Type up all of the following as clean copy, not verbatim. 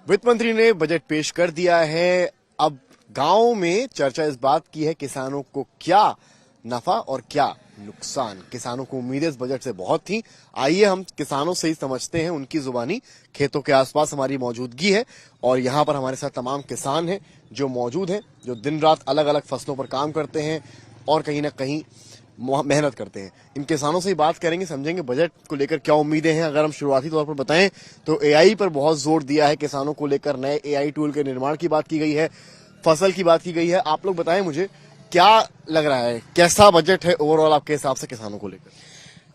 वित्त मंत्री ने बजट पेश कर दिया है। अब गांव में चर्चा इस बात की है किसानों को क्या नफा और क्या नुकसान। किसानों को उम्मीदें इस बजट से बहुत थी। आइए हम किसानों से ही समझते हैं उनकी जुबानी। खेतों के आसपास हमारी मौजूदगी है और यहाँ पर हमारे साथ तमाम किसान हैं जो मौजूद हैं, जो दिन रात अलग अलग फसलों पर काम करते हैं और कहीं ना कहीं मेहनत करते हैं। इन किसानों से ही बात करेंगे, समझेंगे बजट को लेकर क्या उम्मीदें हैं। अगर हम शुरुआती तौर पर बताएं तो एआई पर बहुत जोर दिया है किसानों को लेकर। नए एआई टूल के निर्माण की बात की गई है, फसल की बात की गई है। आप लोग बताएं मुझे क्या लग रहा है, कैसा बजट है ओवरऑल आपके हिसाब से किसानों को लेकर?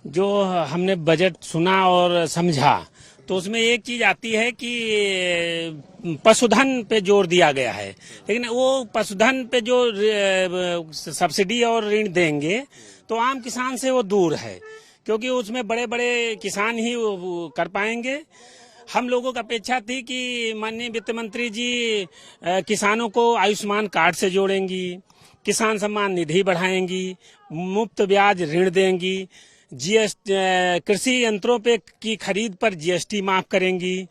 जो हमने बजट सुना और समझा तो उसमें एक चीज आती है कि पशुधन पे जोर दिया गया है, लेकिन वो पशुधन पे जो सब्सिडी और ऋण देंगे तो आम किसान से वो दूर है, क्योंकि उसमें बड़े बड़े किसान ही कर पाएंगे। हम लोगों की अपेक्षा थी कि माननीय वित्त मंत्री जी किसानों को आयुष्मान कार्ड से जोड़ेंगी, किसान सम्मान निधि बढ़ाएंगी, मुफ्त ब्याज ऋण देंगी, जीएसटी कृषि यंत्रों पे की खरीद पर जीएसटी माफ करेंगी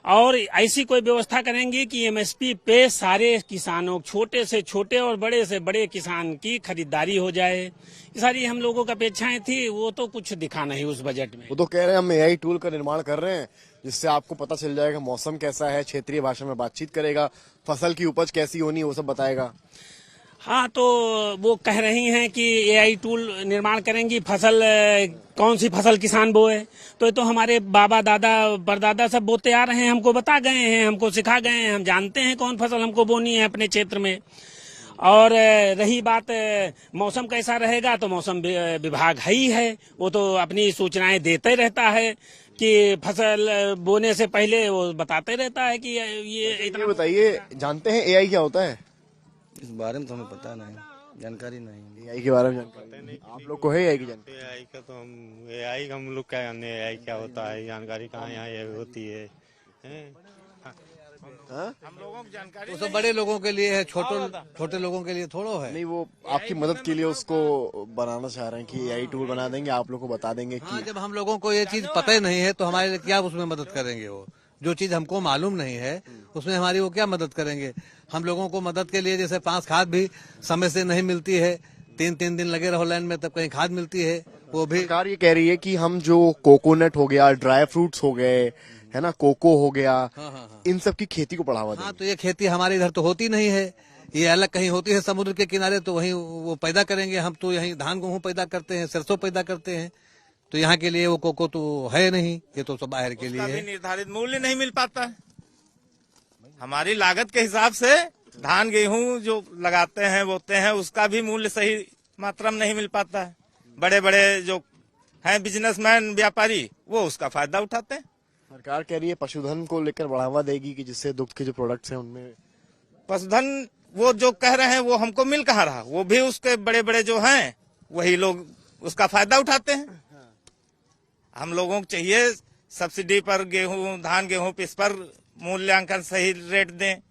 और ऐसी कोई व्यवस्था करेंगी कि एमएसपी पे सारे किसानों, छोटे से छोटे और बड़े से बड़े किसान की खरीदारी हो जाए। ये सारी हम लोगों की अपेक्षाएं थी, वो तो कुछ दिखा नहीं उस बजट में। वो तो कह रहे हैं हम एआई टूल का निर्माण कर रहे हैं जिससे आपको पता चल जाएगा मौसम कैसा है, क्षेत्रीय भाषा में बातचीत करेगा, फसल की उपज कैसी होनी है वो सब बताएगा। हाँ, तो वो कह रही हैं कि एआई टूल निर्माण करेंगी, फसल कौन सी फसल किसान बोए। तो हमारे बाबा दादा परदादा सब बोते आ रहे हैं, हमको बता गए हैं, हमको सिखा गए हैं, हम जानते हैं कौन फसल हमको बोनी है अपने क्षेत्र में। और रही बात मौसम कैसा रहेगा, तो मौसम विभाग है ही है, वो तो अपनी सूचनाएं देते रहता है कि फसल बोने से पहले वो बताते रहता है कि ये इतना। बताइए, जानते हैं एआई क्या होता है? इस बारे में तो हमें पता नहीं, जानकारी नहीं। एआई के बारे में जानकारी नहीं, आप लोग को है एआई की जानकारी? एआई का तो हम लोग क्या जानते हैं, एआई क्या होता है, जानकारी कहाँ यहाँ ये होती है? हम लोगों की जानकारी वो सब बड़े लोगों के लिए है, छोटे लोगों के लिए थोड़ा है। नहीं, वो आपकी मदद के लिए उसको बनाना चाह रहे हैं कि एआई टूल बना देंगे, आप लोग को बता देंगे कि जब हम लोगों को ये चीज पता ही नहीं है तो हमारे लिए क्या उसमें मदद करेंगे? वो जो चीज हमको मालूम नहीं है उसमें हमारी वो क्या मदद करेंगे? हम लोगों को मदद के लिए जैसे 5 खाद भी समय से नहीं मिलती है, 3 दिन लगे रहो लाइन में तब कहीं खाद मिलती है, वो भी। सरकार ये कह रही है कि हम जो कोकोनट हो गया, ड्राई फ्रूट्स हो गए, है ना, कोको हो गया, इन सब की खेती को बढ़ावा देंगे। हाँ, तो ये खेती हमारे इधर तो होती नहीं है, ये अलग कहीं होती है समुद्र के किनारे, तो वहीं वो पैदा करेंगे। हम तो यहीं धान गेहूँ पैदा करते हैं, सरसों पैदा करते हैं, तो यहाँ के लिए वो कोको तो है नहीं, ये तो सब बाहर के लिए है। निर्धारित मूल्य नहीं मिल पाता है। हमारी लागत के हिसाब से धान गेहूं जो लगाते हैं, बोते हैं, उसका भी मूल्य सही मात्रा में नहीं मिल पाता है। बड़े बड़े जो हैं बिजनेसमैन, व्यापारी, वो उसका फायदा उठाते हैं। सरकार कह रही है पशुधन को लेकर बढ़ावा देगी कि जिससे दुग्ध के जो प्रोडक्ट्स हैं उनमें पशुधन वो जो कह रहे हैं वो हमको मिल कहाँ रहा, वो भी उसके बड़े बड़े जो हैं वही लोग उसका फायदा उठाते हैं। हम लोगों को चाहिए सब्सिडी पर गेहूं, धान गेहूं इस पर मूल्यांकन सही रेट दें,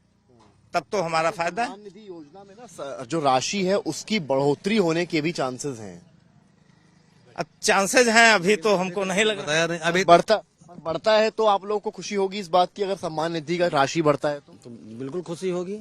तब तो हमारा फायदा है। निधि योजना में ना जो राशि है उसकी बढ़ोतरी होने के भी चांसेस हैं। अब चांसेस हैं, अभी तो हमको नहीं लग रहा। अभी बढ़ता है तो आप लोगों को खुशी होगी इस बात की, अगर सम्मान निधि का राशि बढ़ता है तो बिल्कुल खुशी होगी,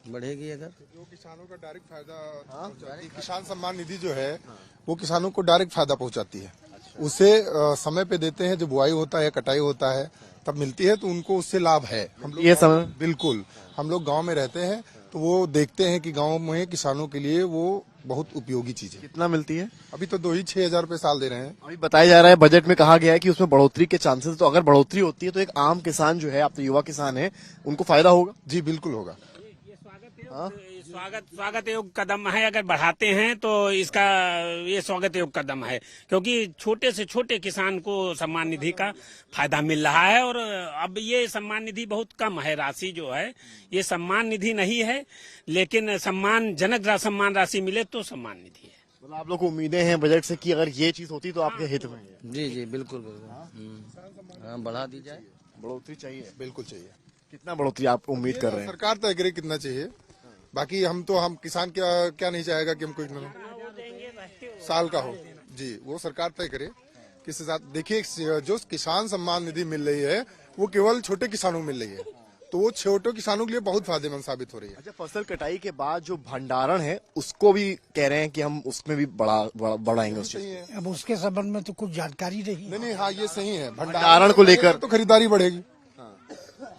बढ़ेगी। अगर जो किसानों का डायरेक्ट फायदा, किसान सम्मान निधि जो है वो किसानों को डायरेक्ट फायदा पहुंचाती है। उसे समय पे देते हैं, जब बुआई होता है, कटाई होता है, तब मिलती है, तो उनको उससे लाभ है। हम लोग ये समय बिल्कुल, हम लोग गांव में रहते हैं तो वो देखते हैं कि गांव में किसानों के लिए वो बहुत उपयोगी चीज है। कितना मिलती है? अभी तो 6,000 रुपए साल दे रहे हैं। अभी बताया जा रहा है, बजट में कहा गया है कि उसमें बढ़ोतरी के चांसेस, तो अगर बढ़ोतरी होती है तो एक आम किसान जो है, आप तो युवा किसान है, उनको फायदा होगा। जी बिल्कुल होगा। स्वागत योग्य कदम है। अगर बढ़ाते हैं तो इसका ये स्वागत योग्य कदम है, क्योंकि छोटे से छोटे किसान को सम्मान निधि का फायदा मिल रहा है। और अब ये सम्मान निधि बहुत कम है, राशि जो है ये सम्मान निधि नहीं है, लेकिन सम्मानजनक सम्मान राशि मिले तो सम्मान निधि है। मतलब आप लोग को उम्मीदें हैं बजट से कि अगर ये चीज होती तो आपके हित में है? जी बिल्कुल बिल्कुल। हाँ, बढ़ा दी जाए। बढ़ोतरी चाहिए, बिल्कुल चाहिए। कितना बढ़ोतरी आप उम्मीद कर रहे हैं? सरकार तय करे कितना चाहिए, बाकी हम किसान क्या नहीं चाहेगा कि हमको साल का हो। जी, वो सरकार तय करे किस हिसाब। देखिए, जो किसान सम्मान निधि मिल रही है वो केवल छोटे किसानों को मिल रही है, तो वो छोटे किसानों के लिए बहुत फायदेमंद साबित हो रही है। अच्छा, फसल कटाई के बाद जो भंडारण है उसको भी कह रहे हैं कि हम उसमें भी बढ़ाएंगे उस चीज को। अब उसके संबंध में तो कुछ जानकारी नहीं। नहीं, हाँ ये सही है, भंडारण को लेकर तो खरीदारी बढ़ेगी।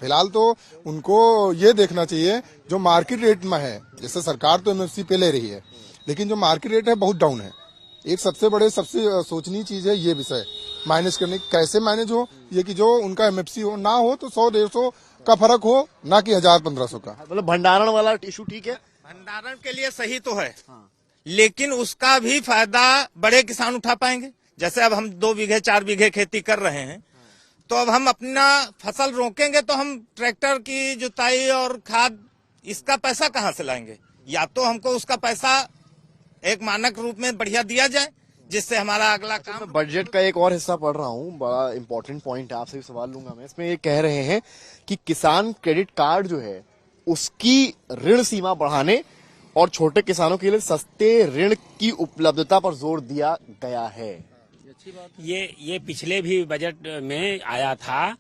फिलहाल तो उनको ये देखना चाहिए जो मार्केट रेट में है, जैसे सरकार तो एमएफसी पे ले रही है, लेकिन जो मार्केट रेट है बहुत डाउन है। एक सबसे सोचनीय चीज है ये विषय मैनेज करने, कैसे मैनेज हो, ये कि जो उनका एमएफसी हो ना हो तो 100-150 का फर्क हो, ना कि 1000-1500 का। मतलब भंडारण वाला इशू ठीक है, भंडारण के लिए सही तो है, लेकिन उसका भी फायदा बड़े किसान उठा पाएंगे। जैसे अब हम 2 बीघे 4 बीघे खेती कर रहे हैं, तो अब हम अपना फसल रोकेंगे तो हम ट्रैक्टर की जुताई और खाद इसका पैसा कहाँ से लाएंगे? या तो हमको उसका पैसा एक मानक रूप में बढ़िया दिया जाए, जिससे हमारा अगला काम। बजट का एक और हिस्सा पढ़ रहा हूँ, बड़ा इंपॉर्टेंट पॉइंट है, आपसे भी सवाल लूंगा मैं। इसमें ये कह रहे हैं कि किसान क्रेडिट कार्ड जो है उसकी ऋण सीमा बढ़ाने और छोटे किसानों के लिए सस्ते ऋण की उपलब्धता पर जोर दिया गया है। ये पिछले भी बजट में आया था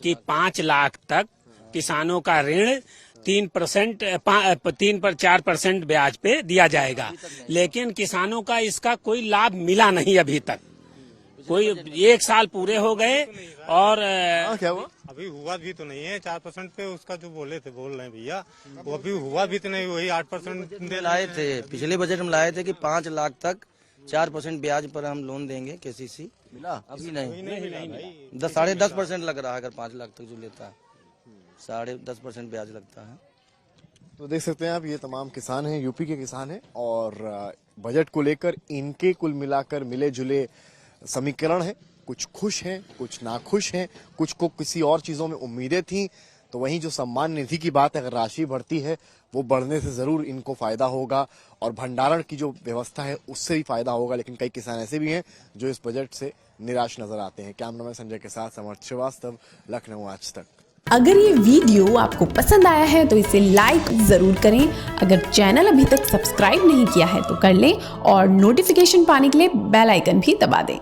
कि 5 लाख तक किसानों का ऋण 3% ब्याज पे दिया जाएगा, लेकिन किसानों का इसका कोई लाभ मिला नहीं अभी तक। कोई 1 साल पूरे हो गए और क्या हुआ? अभी हुआ भी तो नहीं है 4% पे उसका जो बोल रहे हैं भैया, वो अभी हुआ भी तो नहीं, वही 8% लाए थे। पिछले बजट में लाए थे कि 5 लाख तक 4% ब्याज पर हम लोन देंगे केसीसी। मिला? अभी नहीं, 10.5% लग रहा है अगर 5 लाख तक जो लेता है, 10.5% ब्याज लगता है। तो देख सकते हैं आप, ये तमाम किसान हैं, यूपी के किसान हैं, और बजट को लेकर इनके कुल मिलाकर मिले जुले समीकरण है। कुछ खुश हैं, कुछ नाखुश हैं, कुछ को किसी और चीजों में उम्मीदें थी। तो वहीं जो सम्मान निधि की बात है, अगर राशि बढ़ती है वो बढ़ने से जरूर इनको फायदा होगा, और भंडारण की जो व्यवस्था है उससे भी फायदा होगा। लेकिन कई किसान ऐसे भी हैं जो इस बजट से निराश नजर आते हैं। कैमरामैन संजय के साथ समर्थ श्रीवास्तव, लखनऊ आज तक। अगर ये वीडियो आपको पसंद आया है तो इसे लाइक जरूर करें। अगर चैनल अभी तक सब्सक्राइब नहीं किया है तो कर लें, और नोटिफिकेशन पाने के लिए बेल आइकन भी दबा दें।